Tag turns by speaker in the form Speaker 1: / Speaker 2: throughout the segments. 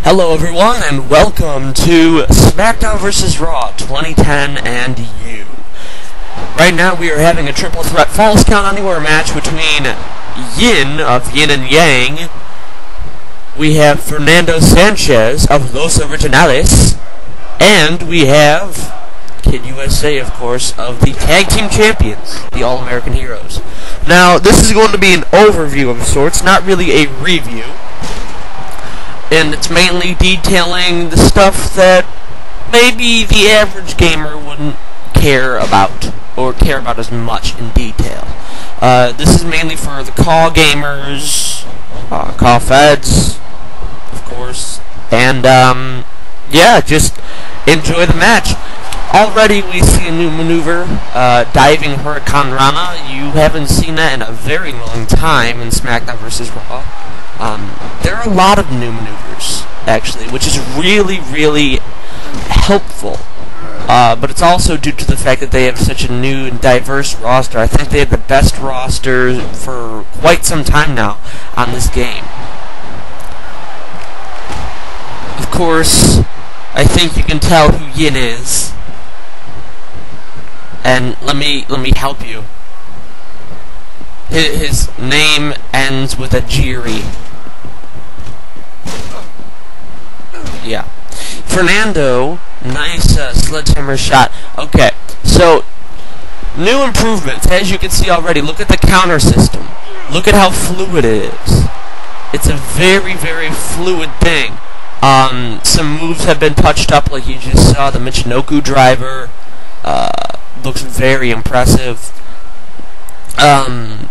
Speaker 1: Hello everyone, and welcome to Smackdown vs. Raw 2010 and you. Right now we are having a triple threat Falls Count Anywhere match between Yin of Yin and Yang. We have Fernando Sanchez of Los Originales. And we have Kid USA, of course, of the Tag Team Champions, the All-American Heroes. Now, this is going to be an overview of sorts, not really a review. And it's mainly detailing the stuff that maybe the average gamer wouldn't care about, or care about as much in detail. This is mainly for the CAW gamers, CAW feds, of course, and yeah, just enjoy the match. Already we see a new maneuver, Diving Hurricane Rana. You haven't seen that in a very long time in SmackDown vs. Raw. There are a lot of new maneuvers, actually, which is really, really helpful. But it's also due to the fact that they have such a new and diverse roster. I think they have the best roster for quite some time now on this game. Of course, I think you can tell who Yin is. And let me help you. His name ends with a Jiri. Yeah. Fernando, nice sledgehammer shot. Okay, so new improvements. As you can see already, look at the counter system. Look at how fluid it is. It's a very, very fluid thing. Some moves have been touched up, like you just saw. The Michinoku driver looks very impressive. The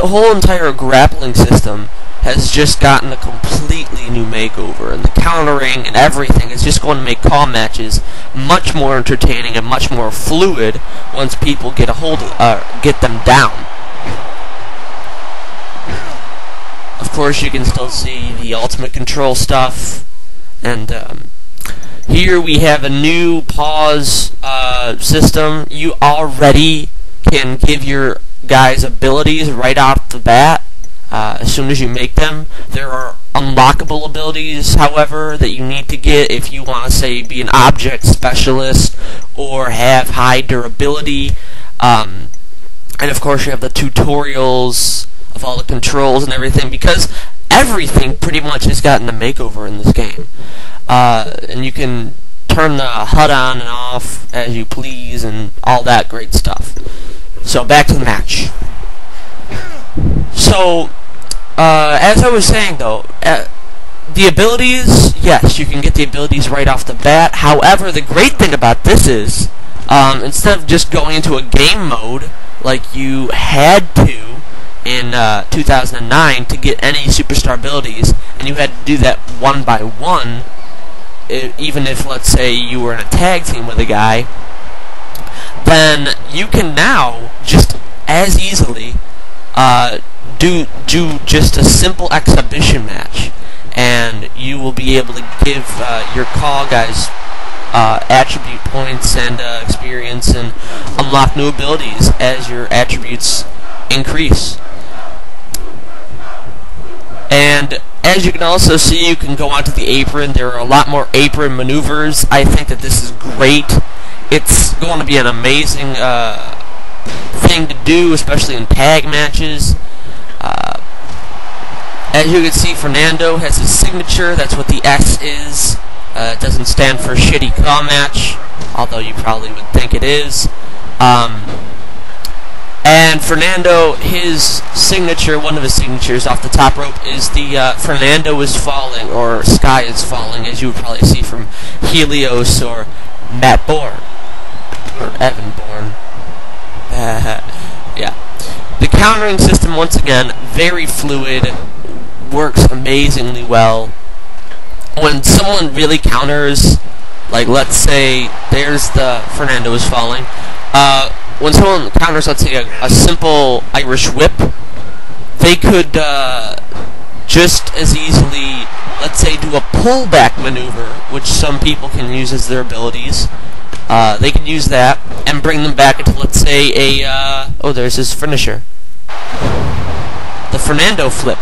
Speaker 1: whole entire grappling system has just gotten a completely new makeover, and the countering and everything is just going to make CAW matches much more entertaining and much more fluid once people get get them down. Of course, you can still see the ultimate control stuff, and here we have a new pause system. You already can give your guys abilities right off the bat as soon as you make them. There are unlockable abilities, however, that you need to get if you want to, say, be an object specialist or have high durability. And of course you have the tutorials of all the controls and everything, because everything pretty much has gotten a makeover in this game. And you can turn the HUD on and off as you please and all that great stuff. So back to the match. So, as I was saying though, the abilities, yes, you can get the abilities right off the bat. However, the great thing about this is, instead of just going into a game mode like you had to in 2009 to get any superstar abilities, and you had to do that one by one, even if, let's say, you were in a tag team with a guy, then you can now just as easily do just a simple exhibition match, and you will be able to give your CAW guys attribute points and experience, and unlock new abilities as your attributes increase. And as you can also see, you can go onto the apron. There are a lot more apron maneuvers. I think that this is great. It's going to be an amazing thing to do, especially in tag matches. As you can see, Fernando has his signature. That's what the X is. It doesn't stand for shitty CAW match, although you probably would think it is. And Fernando, his signature, one of his signatures off the top rope, is the Fernando is falling, or Sky is falling, as you would probably see from Helios or Matt Bourne, or Evan Bourne. Yeah. The countering system, once again, very fluid, works amazingly well. When someone really counters, like let's say there's the Fernando is falling, when someone counters, let's say, a simple Irish whip, they could just as easily, let's say, do a pullback maneuver, which some people can use as their abilities. They can use that and bring them back into, let's say, a oh, there's his finisher, the Fernando flip.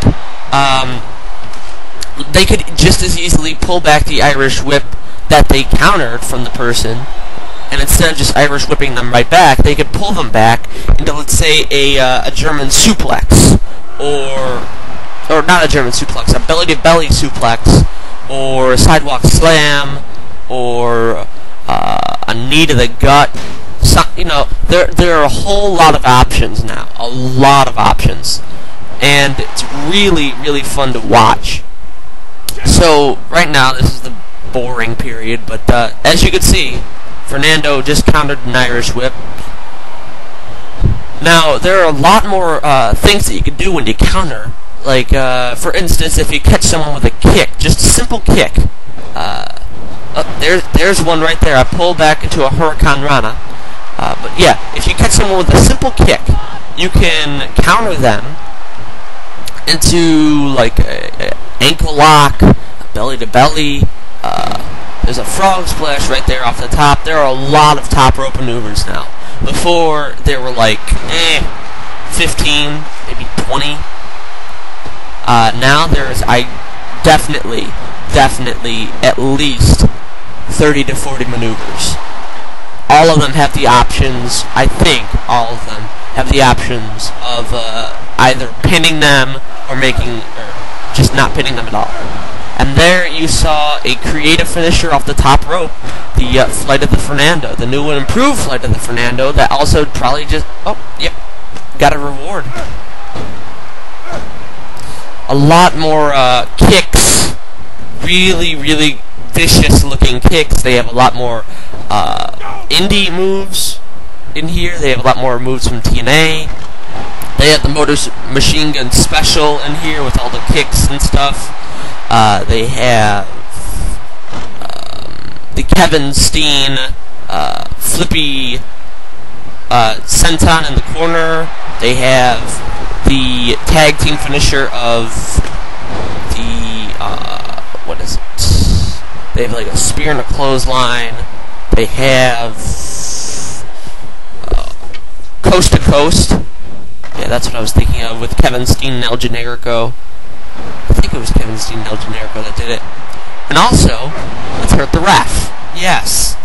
Speaker 1: they could just as easily pull back the Irish whip that they countered from the person, and instead of just Irish whipping them right back, they could pull them back into, let's say, a German suplex, or not a German suplex, a belly-to-belly suplex, or a sidewalk slam, or a knee to the gut. So, you know, there are a whole lot of options now, a lot of options, and it's really, really fun to watch. So right now, this is the boring period, but as you can see, Fernando just countered an Irish whip. Now, there are a lot more things that you can do when you counter. Like, for instance, if you catch someone with a kick, just a simple kick. There's one right there. I pulled back into a Hurricane Rana. But yeah, if you catch someone with a simple kick, you can counter them into, like, a ankle lock, a belly-to-belly. There's a frog splash right there off the top. There are a lot of top rope maneuvers now. Before, there were like 15, maybe 20. Now there's definitely at least 30 to 40 maneuvers. All of them have the options, I think all of them have the options of either pinning them or just not pinning them at all. And there you saw a creative finisher off the top rope, the Flight of the Fernando, the new and improved Flight of the Fernando that also probably just, got a reward. A lot more kicks, really, really vicious looking kicks. They have a lot more indie moves in here. They have a lot more moves from TNA. They have the Motor Machine Gun Special in here with all the kicks and stuff. They have the Kevin Steen flippy senton in the corner. They have the tag team finisher of the what is it? They have like a spear and a clothesline. They have coast to coast. Yeah, that's what I was thinking of with Kevin Steen and El Generico. I think it was Kevin Steen and El Generico that did it. And also, let's hurt the ref. Yes.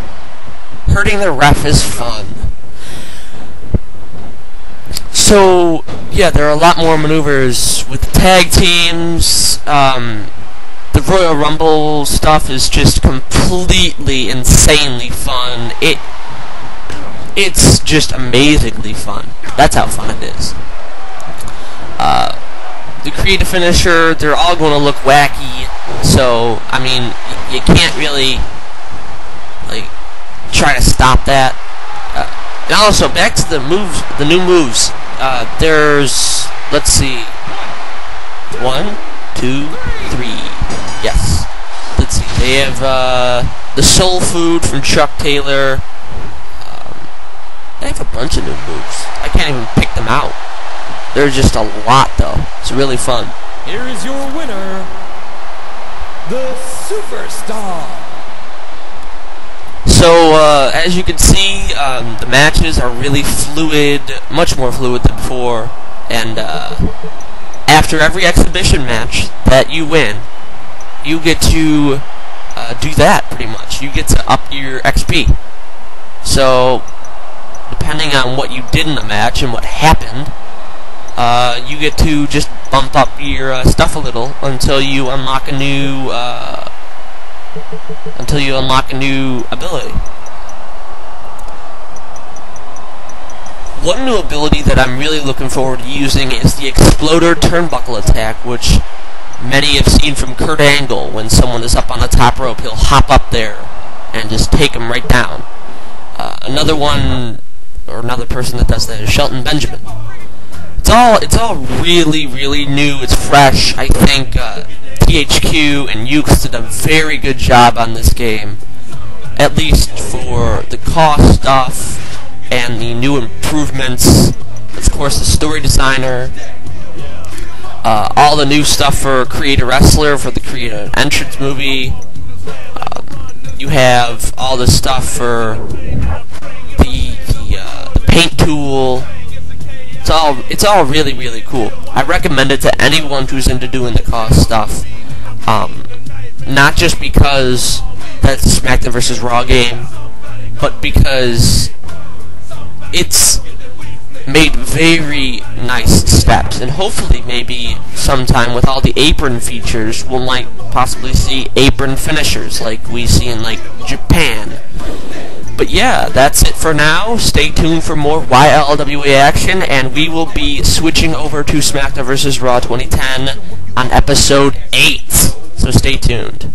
Speaker 1: Hurting the ref is fun. So, yeah, there are a lot more maneuvers with the tag teams. The Royal Rumble stuff is just completely, insanely fun. It's just amazingly fun. That's how fun it is. The creative finisher, they're all going to look wacky, so, I mean, you can't really, like, try to stop that. And also, back to the moves, the new moves. There's, let's see, 1, 2, 3, yes. Let's see, they have, the Soul Food from Chuck Taylor. They have a bunch of new moves. I can't even pick them out. There's just a lot, though. It's really fun.
Speaker 2: Here is your winner, the Superstar.
Speaker 1: So, as you can see, the matches are really fluid, much more fluid than before. And after every exhibition match that you win, you get to do that, pretty much. You get to up your XP. So, depending on what you did in the match and what happened, you get to just bump up your stuff a little until you unlock a new ability. One new ability that I'm really looking forward to using is the Exploder Turnbuckle attack, which many have seen from Kurt Angle. When someone is up on the top rope, he'll hop up there and just take him right down. Another one, or another person that does that, is Shelton Benjamin. It's all really, really new. It's fresh. I think THQ and Ukes did a very good job on this game, at least for the cost stuff and the new improvements. Of course, the story designer, all the new stuff for Create a Wrestler, for the Create an Entrance movie. You have all the stuff for the paint tool. It's all really, really cool. I recommend it to anyone who's into doing the cost stuff. not just because that's a SmackDown vs. Raw game, but because it's made very nice steps, and hopefully maybe sometime with all the apron features we might possibly see apron finishers like we see in like Japan. But yeah, that's it for now. Stay tuned for more YLWA action, and we will be switching over to SmackDown vs. Raw 2010 on episode 8, so stay tuned.